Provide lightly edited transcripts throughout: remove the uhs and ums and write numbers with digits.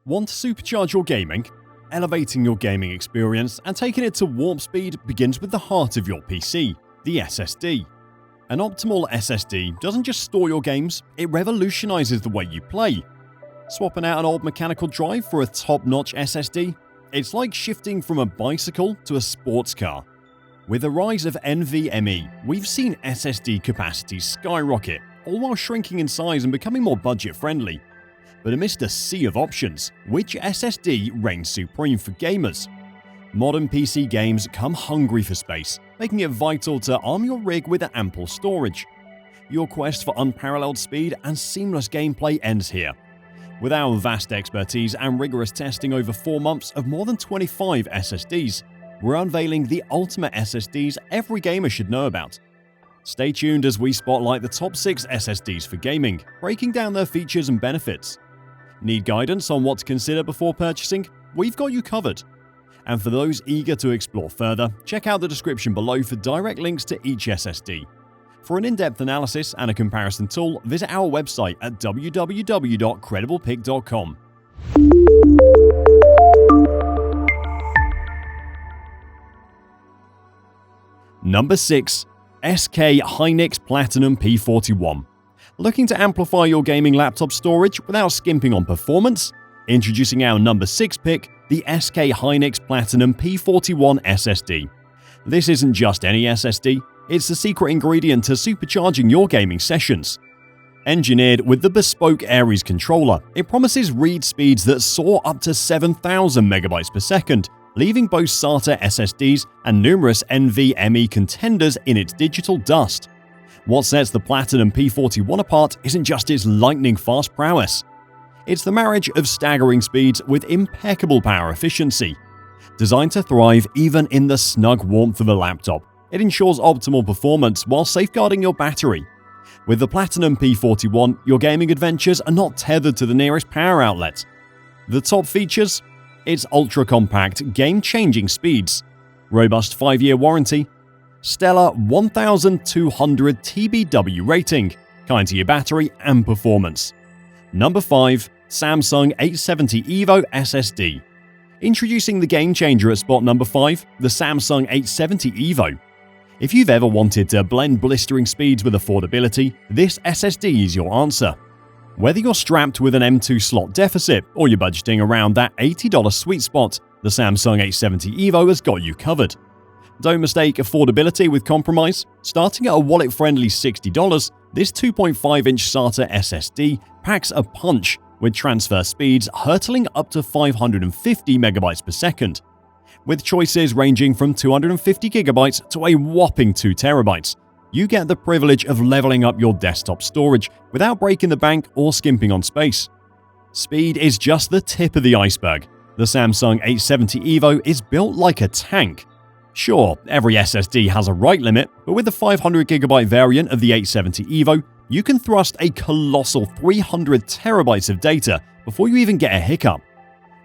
Want to supercharge your gaming? Elevating your gaming experience and taking it to warp speed begins with the heart of your PC, the SSD. An optimal SSD doesn't just store your games, it revolutionizes the way you play. Swapping out an old mechanical drive for a top-notch SSD? It's like shifting from a bicycle to a sports car. With the rise of NVMe, we've seen SSD capacities skyrocket, all while shrinking in size and becoming more budget-friendly. But amidst a sea of options, which SSD reigns supreme for gamers? Modern PC games come hungry for space, making it vital to arm your rig with ample storage. Your quest for unparalleled speed and seamless gameplay ends here. With our vast expertise and rigorous testing over 4 months of more than 25 SSDs, we're unveiling the ultimate SSDs every gamer should know about. Stay tuned as we spotlight the top 6 SSDs for gaming, breaking down their features and benefits. Need guidance on what to consider before purchasing? We've got you covered. And for those eager to explore further, check out the description below for direct links to each SSD. For an in-depth analysis and a comparison tool, visit our website at www.crediblepick.com. Number 6. SK Hynix Platinum P41. Looking to amplify your gaming laptop storage without skimping on performance? Introducing our number 6 pick, the SK Hynix Platinum P41 SSD. This isn't just any SSD, it's the secret ingredient to supercharging your gaming sessions. Engineered with the bespoke Aries controller, it promises read speeds that soar up to 7,000 megabytes per second, leaving both SATA SSDs and numerous NVMe contenders in its digital dust. What sets the Platinum P41 apart isn't just its lightning-fast prowess. It's the marriage of staggering speeds with impeccable power efficiency. Designed to thrive even in the snug warmth of a laptop, it ensures optimal performance while safeguarding your battery. With the Platinum P41, your gaming adventures are not tethered to the nearest power outlet. The top features? Its ultra-compact, game-changing speeds, robust 5-year warranty, stellar 1200 TBW rating, kind to your battery and performance. Number 5. Samsung 870 EVO SSD. Introducing the game changer at spot number 5, the Samsung 870 EVO. If you've ever wanted to blend blistering speeds with affordability, this SSD is your answer. Whether you're strapped with an M2 slot deficit or you're budgeting around that $80 sweet spot, the Samsung 870 EVO has got you covered. Don't mistake affordability with compromise. Starting at a wallet-friendly $60, this 2.5-inch SATA SSD packs a punch with transfer speeds hurtling up to 550 megabytes per second. With choices ranging from 250 gigabytes to a whopping 2 terabytes, you get the privilege of leveling up your desktop storage without breaking the bank or skimping on space. Speed is just the tip of the iceberg. The Samsung 870 EVO is built like a tank. Sure, every SSD has a write limit, but with the 500GB variant of the 870 EVO, you can thrust a colossal 300 terabytes of data before you even get a hiccup.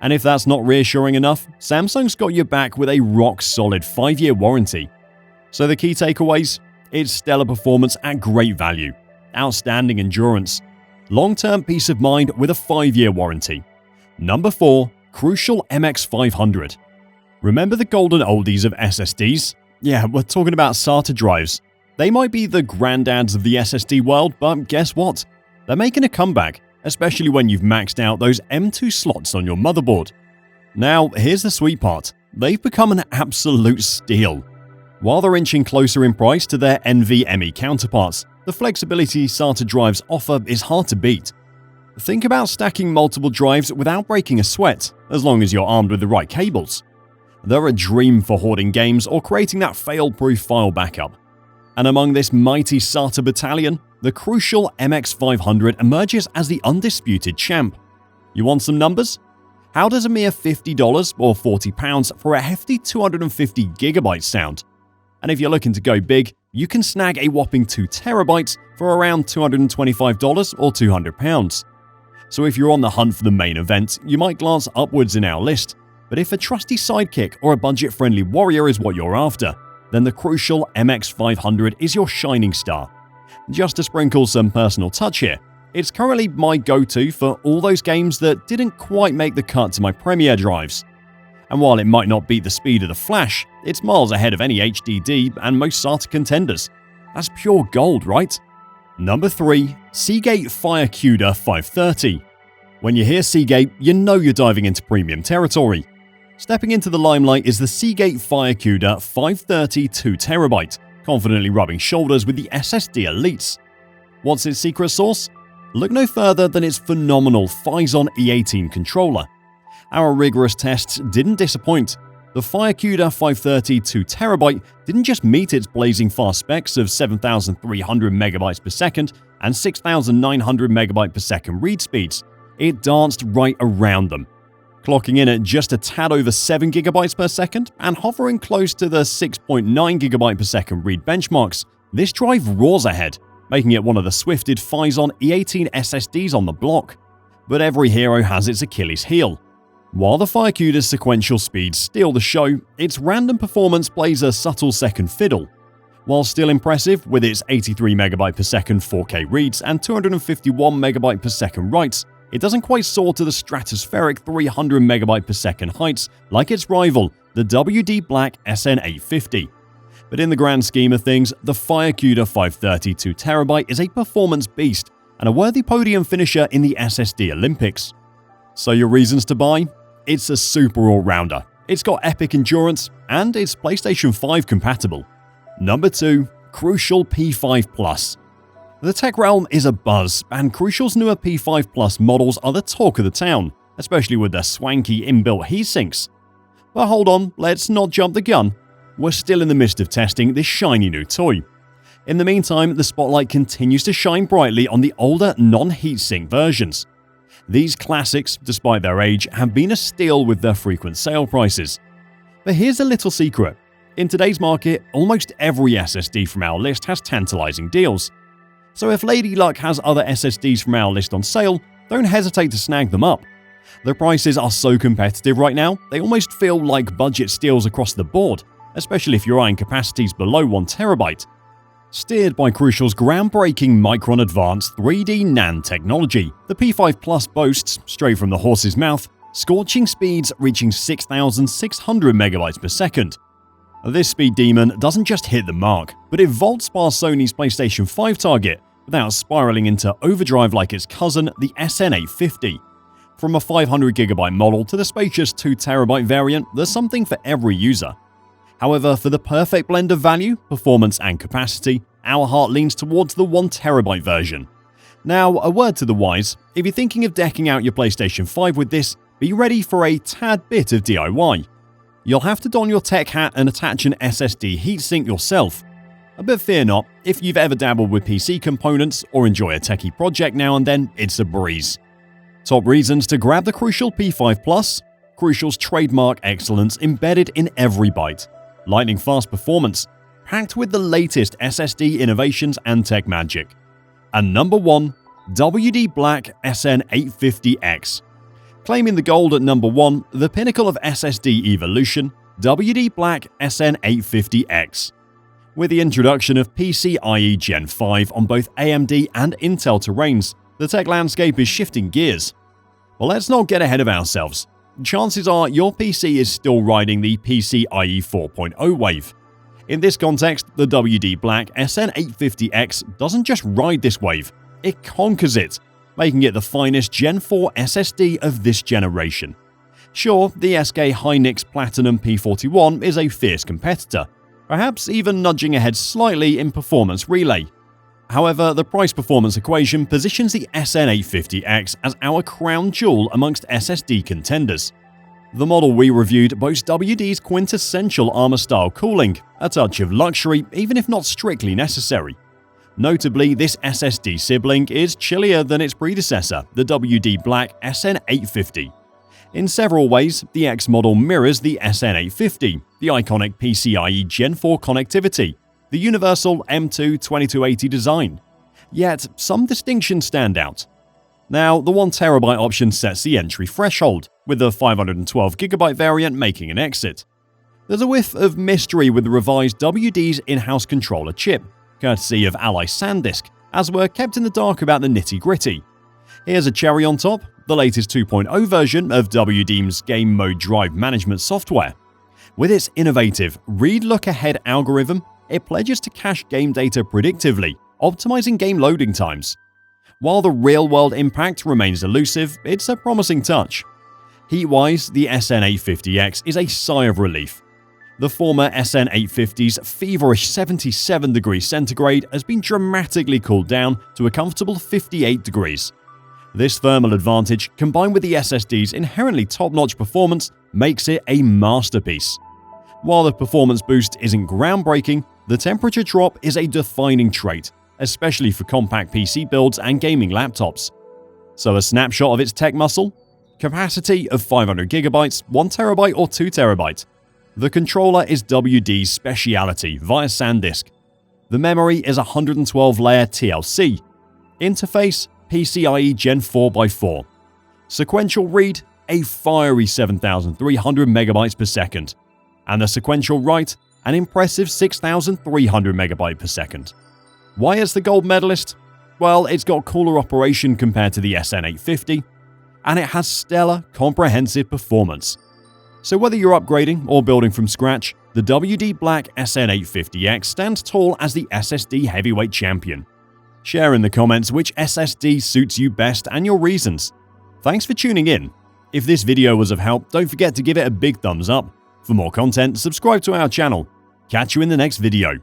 And if that's not reassuring enough, Samsung's got your back with a rock-solid 5-year warranty. So the key takeaways? It's stellar performance at great value, outstanding endurance, long-term peace of mind with a 5-year warranty. Number 4. Crucial MX500. Remember the golden oldies of SSDs? Yeah, we're talking about SATA drives. They might be the granddads of the SSD world, but guess what? They're making a comeback, especially when you've maxed out those M2 slots on your motherboard. Now, here's the sweet part. They've become an absolute steal. While they're inching closer in price to their NVMe counterparts, the flexibility SATA drives offer is hard to beat. Think about stacking multiple drives without breaking a sweat, as long as you're armed with the right cables. They're a dream for hoarding games or creating that fail-proof file backup. And among this mighty SATA battalion, the crucial MX500 emerges as the undisputed champ. You want some numbers? How does a mere $50 or £40 for a hefty 250GB sound? And if you're looking to go big, you can snag a whopping 2 terabytes for around $225 or £200. So if you're on the hunt for the main event, you might glance upwards in our list. But if a trusty sidekick or a budget-friendly warrior is what you're after, then the crucial MX500 is your shining star. Just to sprinkle some personal touch here, It's currently my go-to for all those games that didn't quite make the cut to my Premiere drives. And while it might not beat the speed of the Flash, it's miles ahead of any HDD and most SATA contenders. That's pure gold, right? Number 3. Seagate FireCuda 530. When you hear Seagate, you know you're diving into premium territory. Stepping into the limelight is the Seagate FireCuda 530 2TB, confidently rubbing shoulders with the SSD elites. What's its secret sauce? Look no further than its phenomenal Phison E18 controller. Our rigorous tests didn't disappoint. The FireCuda 530 2TB didn't just meet its blazing fast specs of 7,300 MB per second and 6,900 MB per second read speeds, it danced right around them. Clocking in at just a tad over 7 GB per second and hovering close to the 6.9 GB per second read benchmarks, this drive roars ahead, making it one of the swiftest Phison E18 SSDs on the block. But every hero has its Achilles heel. While the FireCuda's sequential speeds steal the show, its random performance plays a subtle second fiddle. While still impressive with its 83 MB per second 4K reads and 251 MB per second writes, it doesn't quite soar to the stratospheric 300 MB per second heights like its rival, the WD Black SN850. But in the grand scheme of things, the FireCuda 530 2TB is a performance beast and a worthy podium finisher in the SSD Olympics. So your reasons to buy? It's a super all-rounder, it's got epic endurance, and it's PlayStation 5 compatible. Number 2. Crucial P5 Plus. The tech realm is abuzz, and Crucial's newer P5 Plus models are the talk of the town, especially with their swanky inbuilt heatsinks. But hold on, let's not jump the gun. We're still in the midst of testing this shiny new toy. In the meantime, the spotlight continues to shine brightly on the older non-heatsink versions. These classics, despite their age, have been a steal with their frequent sale prices. But here's a little secret. In today's market, almost every SSD from our list has tantalizing deals. So if Lady Luck has other SSDs from our list on sale, don't hesitate to snag them up. The prices are so competitive right now, they almost feel like budget steals across the board, especially if you're eyeing capacities below 1TB. Steered by Crucial's groundbreaking Micron Advanced 3D NAND technology, the P5 Plus boasts, straight from the horse's mouth, scorching speeds reaching 6,600 MB per second. This speed demon doesn't just hit the mark, but it vaults past Sony's PlayStation 5 target without spiraling into overdrive like its cousin, the SN850. From a 500GB model to the spacious 2TB variant, there's something for every user. However, for the perfect blend of value, performance and capacity, our heart leans towards the 1TB version. Now, a word to the wise, if you're thinking of decking out your PlayStation 5 with this, be ready for a tad bit of DIY. You'll have to don your tech hat and attach an SSD heatsink yourself. But fear not, if you've ever dabbled with PC components or enjoy a techie project now and then, it's a breeze. Top reasons to grab the Crucial P5 Plus? Crucial's trademark excellence embedded in every byte. Lightning fast performance, packed with the latest SSD innovations and tech magic. And number 1, WD Black SN850X. Claiming the gold at number 1, the pinnacle of SSD evolution, WD Black SN850X. With the introduction of PCIe Gen 5 on both AMD and Intel terrains, the tech landscape is shifting gears. Well, let's not get ahead of ourselves. Chances are your PC is still riding the PCIe 4.0 wave. In this context, the WD Black SN850X doesn't just ride this wave, it conquers it, making it the finest Gen 4 SSD of this generation. Sure, the SK Hynix Platinum P41 is a fierce competitor, perhaps even nudging ahead slightly in performance relay. However, the price-performance equation positions the SN850X as our crown jewel amongst SSD contenders. The model we reviewed boasts WD's quintessential armor-style cooling, a touch of luxury even if not strictly necessary. Notably, this SSD sibling is chillier than its predecessor, the WD Black SN850. In several ways, the X model mirrors the SN850, the iconic PCIe Gen 4 connectivity, the universal M2 2280 design. Yet, some distinctions stand out. Now, the 1TB option sets the entry threshold, with the 512GB variant making an exit. There's a whiff of mystery with the revised WD's in-house controller chip, courtesy of Ally SanDisk, as we're kept in the dark about the nitty-gritty. Here's a cherry on top, the latest 2.0 version of WD's Game Mode Drive Management software. With its innovative Read Look Ahead algorithm, it pledges to cache game data predictively, optimizing game loading times. While the real-world impact remains elusive, it's a promising touch. Heat-wise, the SN850X is a sigh of relief. The former SN850's feverish 77 degrees centigrade has been dramatically cooled down to a comfortable 58 degrees. This thermal advantage, combined with the SSD's inherently top-notch performance, makes it a masterpiece. While the performance boost isn't groundbreaking, the temperature drop is a defining trait, especially for compact PC builds and gaming laptops. So a snapshot of its tech muscle? Capacity of 500GB, 1TB or 2TB. The controller is WD's speciality via SanDisk. The memory is a 112-layer TLC. Interface, PCIe Gen 4x4. Sequential read, a fiery 7,300 MB per second. And the sequential write, an impressive 6,300 MB per second. Why is the gold medalist? Well, it's got cooler operation compared to the SN850, and it has stellar, comprehensive performance. So whether you're upgrading or building from scratch, the WD Black SN850X stands tall as the SSD heavyweight champion. Share in the comments which SSD suits you best and your reasons. Thanks for tuning in. If this video was of help, don't forget to give it a big thumbs up. For more content, subscribe to our channel. Catch you in the next video.